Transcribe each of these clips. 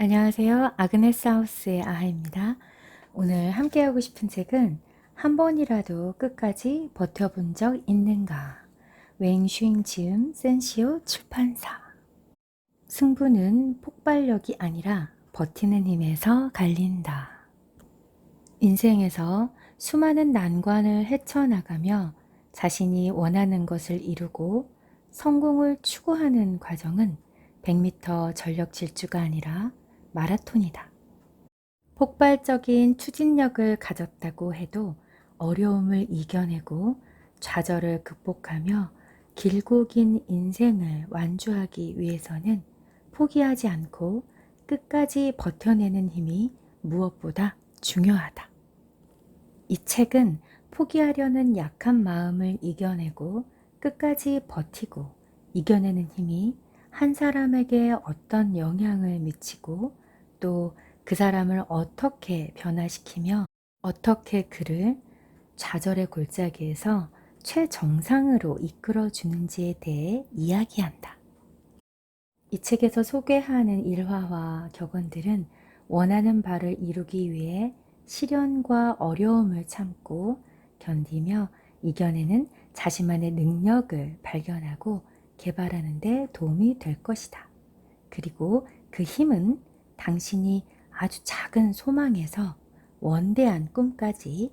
안녕하세요. 아그네스 하우스의 아하입니다. 오늘 함께하고 싶은 책은 한 번이라도 끝까지 버텨본 적 있는가? 웽쉥 지음 센시오 출판사. 승부는 폭발력이 아니라 버티는 힘에서 갈린다. 인생에서 수많은 난관을 헤쳐나가며 자신이 원하는 것을 이루고 성공을 추구하는 과정은 100m 전력 질주가 아니라 마라톤이다. 폭발적인 추진력을 가졌다고 해도 어려움을 이겨내고 좌절을 극복하며 길고 긴 인생을 완주하기 위해서는 포기하지 않고 끝까지 버텨내는 힘이 무엇보다 중요하다. 이 책은 포기하려는 약한 마음을 이겨내고 끝까지 버티고 이겨내는 힘이 한 사람에게 어떤 영향을 미치고 또 그 사람을 어떻게 변화시키며 어떻게 그를 좌절의 골짜기에서 최정상으로 이끌어 주는지에 대해 이야기한다. 이 책에서 소개하는 일화와 격언들은 원하는 바를 이루기 위해 시련과 어려움을 참고 견디며 이겨내는 자신만의 능력을 발견하고 개발하는 데 도움이 될 것이다. 그리고 그 힘은 당신이 아주 작은 소망에서 원대한 꿈까지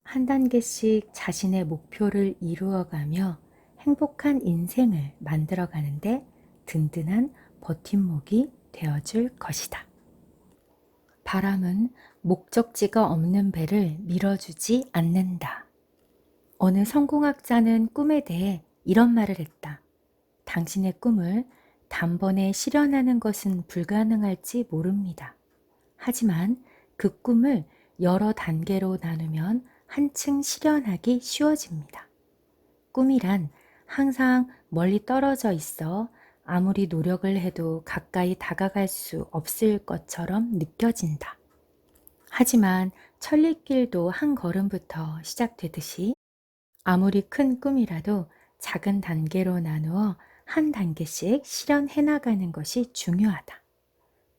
한 단계씩 자신의 목표를 이루어가며 행복한 인생을 만들어가는데 든든한 버팀목이 되어줄 것이다. 바람은 목적지가 없는 배를 밀어주지 않는다. 어느 성공학자는 꿈에 대해 이런 말을 했다. 당신의 꿈을 단번에 실현하는 것은 불가능할지 모릅니다. 하지만 그 꿈을 여러 단계로 나누면 한층 실현하기 쉬워집니다. 꿈이란 항상 멀리 떨어져 있어 아무리 노력을 해도 가까이 다가갈 수 없을 것처럼 느껴진다. 하지만 천리길도 한 걸음부터 시작되듯이 아무리 큰 꿈이라도 작은 단계로 나누어 한 단계씩 실현해 나가는 것이 중요하다.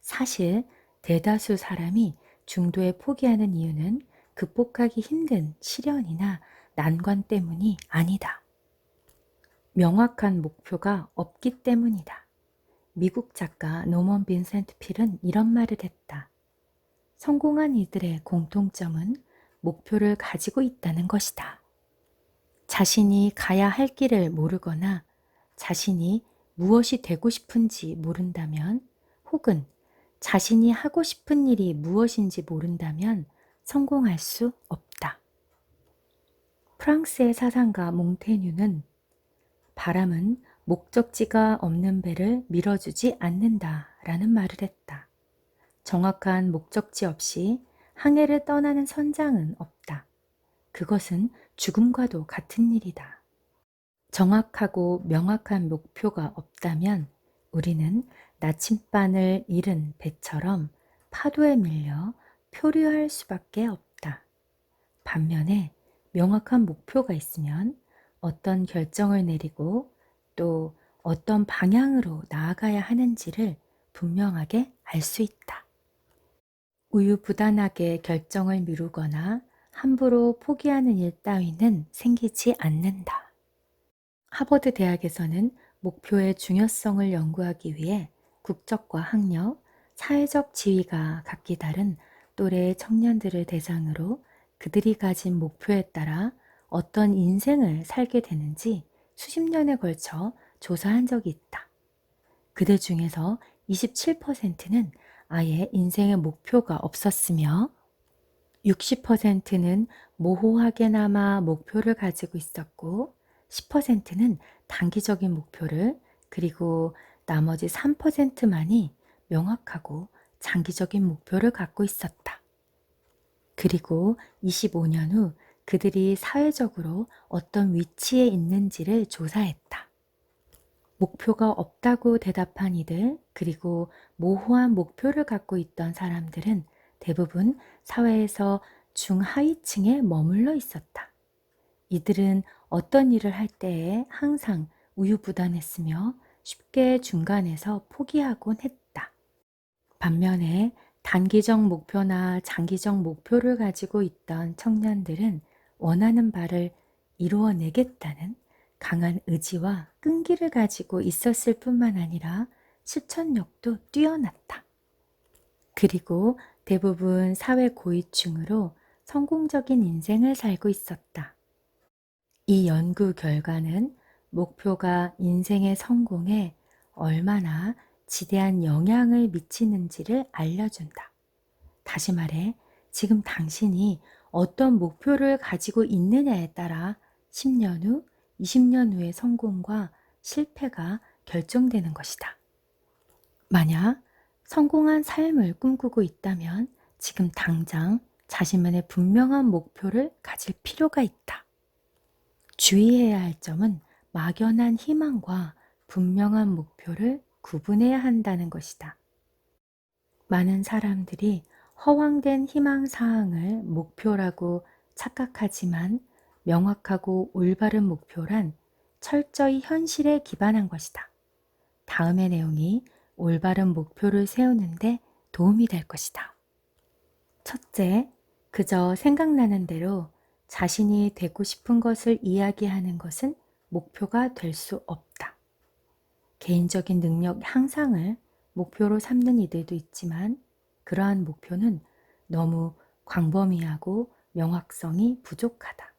사실 대다수 사람이 중도에 포기하는 이유는 극복하기 힘든 시련이나 난관 때문이 아니다. 명확한 목표가 없기 때문이다. 미국 작가 노먼 빈센트 필은 이런 말을 했다. 성공한 이들의 공통점은 목표를 가지고 있다는 것이다. 자신이 가야 할 길을 모르거나 자신이 무엇이 되고 싶은지 모른다면 혹은 자신이 하고 싶은 일이 무엇인지 모른다면 성공할 수 없다. 프랑스의 사상가 몽테뉴는 바람은 목적지가 없는 배를 밀어주지 않는다 라는 말을 했다. 정확한 목적지 없이 항해를 떠나는 선장은 없다. 그것은 죽음과도 같은 일이다. 정확하고 명확한 목표가 없다면 우리는 나침반을 잃은 배처럼 파도에 밀려 표류할 수밖에 없다. 반면에 명확한 목표가 있으면 어떤 결정을 내리고 또 어떤 방향으로 나아가야 하는지를 분명하게 알 수 있다. 우유부단하게 결정을 미루거나 함부로 포기하는 일 따위는 생기지 않는다. 하버드 대학에서는 목표의 중요성을 연구하기 위해 국적과 학력, 사회적 지위가 각기 다른 또래의 청년들을 대상으로 그들이 가진 목표에 따라 어떤 인생을 살게 되는지 수십 년에 걸쳐 조사한 적이 있다. 그들 중에서 27%는 아예 인생의 목표가 없었으며 60%는 모호하게나마 목표를 가지고 있었고 10%는 단기적인 목표를 그리고 나머지 3%만이 명확하고 장기적인 목표를 갖고 있었다. 그리고 25년 후 그들이 사회적으로 어떤 위치에 있는지를 조사했다. 목표가 없다고 대답한 이들 그리고 모호한 목표를 갖고 있던 사람들은 대부분 사회에서 중하위층에 머물러 있었다. 이들은 어떤 일을 할 때에 항상 우유부단했으며 쉽게 중간에서 포기하곤 했다. 반면에 단기적 목표나 장기적 목표를 가지고 있던 청년들은 원하는 바를 이루어내겠다는 강한 의지와 끈기를 가지고 있었을 뿐만 아니라 실천력도 뛰어났다. 그리고 대부분 사회 고위층으로 성공적인 인생을 살고 있었다. 이 연구 결과는 목표가 인생의 성공에 얼마나 지대한 영향을 미치는지를 알려준다. 다시 말해, 지금 당신이 어떤 목표를 가지고 있느냐에 따라 10년 후, 20년 후의 성공과 실패가 결정되는 것이다. 만약 성공한 삶을 꿈꾸고 있다면 지금 당장 자신만의 분명한 목표를 가질 필요가 있다. 주의해야 할 점은 막연한 희망과 분명한 목표를 구분해야 한다는 것이다. 많은 사람들이 허황된 희망사항을 목표라고 착각하지만 명확하고 올바른 목표란 철저히 현실에 기반한 것이다. 다음의 내용이 올바른 목표를 세우는데 도움이 될 것이다. 첫째, 그저 생각나는 대로 자신이 되고 싶은 것을 이야기하는 것은 목표가 될 수 없다. 개인적인 능력 향상을 목표로 삼는 이들도 있지만 그러한 목표는 너무 광범위하고 명확성이 부족하다.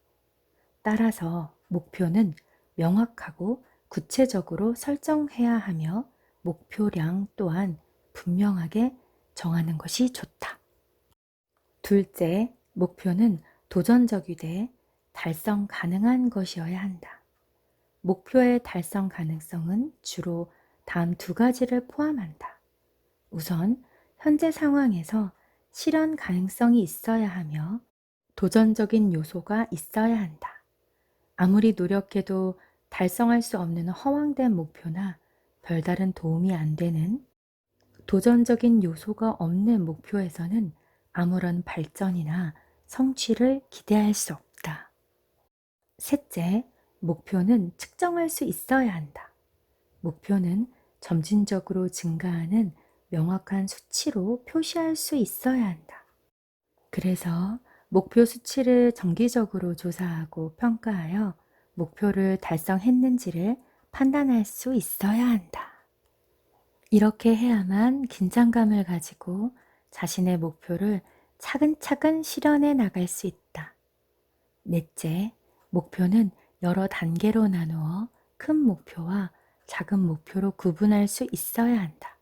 따라서 목표는 명확하고 구체적으로 설정해야 하며 목표량 또한 분명하게 정하는 것이 좋다. 둘째, 목표는 도전적이되 달성 가능한 것이어야 한다. 목표의 달성 가능성은 주로 다음 두 가지를 포함한다. 우선, 현재 상황에서 실현 가능성이 있어야 하며 도전적인 요소가 있어야 한다. 아무리 노력해도 달성할 수 없는 허황된 목표나 별다른 도움이 안 되는 도전적인 요소가 없는 목표에서는 아무런 발전이나 성취를 기대할 수 없다. 셋째, 목표는 측정할 수 있어야 한다. 목표는 점진적으로 증가하는 명확한 수치로 표시할 수 있어야 한다. 그래서 목표 수치를 정기적으로 조사하고 평가하여 목표를 달성했는지를 판단할 수 있어야 한다. 이렇게 해야만 긴장감을 가지고 자신의 목표를 차근차근 실현해 나갈 수 있다. 넷째, 목표는 여러 단계로 나누어 큰 목표와 작은 목표로 구분할 수 있어야 한다.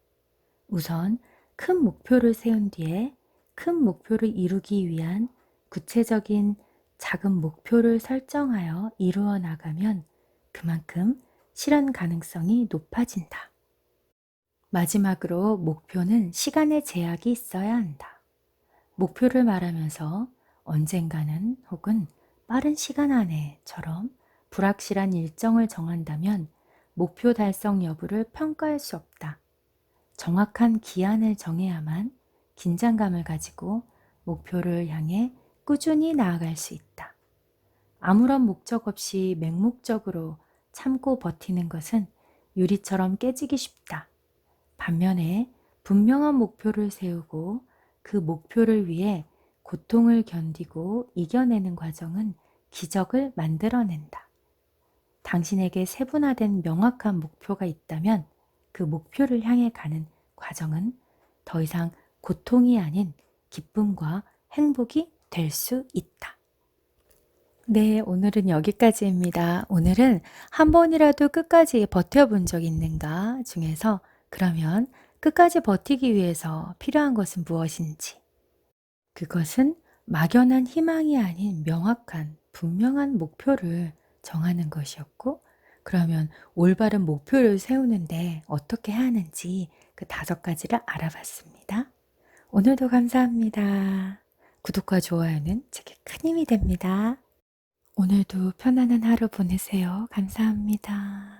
우선 큰 목표를 세운 뒤에 큰 목표를 이루기 위한 구체적인 작은 목표를 설정하여 이루어 나가면 그만큼 실현 가능성이 높아진다. 마지막으로 목표는 시간의 제약이 있어야 한다. 목표를 말하면서 언젠가는 혹은 빠른 시간 안에처럼 불확실한 일정을 정한다면 목표 달성 여부를 평가할 수 없다. 정확한 기한을 정해야만 긴장감을 가지고 목표를 향해 꾸준히 나아갈 수 있다. 아무런 목적 없이 맹목적으로 참고 버티는 것은 유리처럼 깨지기 쉽다. 반면에 분명한 목표를 세우고 그 목표를 위해 고통을 견디고 이겨내는 과정은 기적을 만들어낸다. 당신에게 세분화된 명확한 목표가 있다면 그 목표를 향해 가는 과정은 더 이상 고통이 아닌 기쁨과 행복이 될 수 있다. 네, 오늘은 여기까지입니다. 오늘은 한 번이라도 끝까지 버텨본 적 있는가 중에서 그러면 끝까지 버티기 위해서 필요한 것은 무엇인지, 그것은 막연한 희망이 아닌 명확한 분명한 목표를 정하는 것이었고, 그러면 올바른 목표를 세우는데 어떻게 해야 하는지 그 5가지를 알아봤습니다. 오늘도 감사합니다. 구독과 좋아요는 제게 큰 힘이 됩니다. 오늘도 편안한 하루 보내세요. 감사합니다.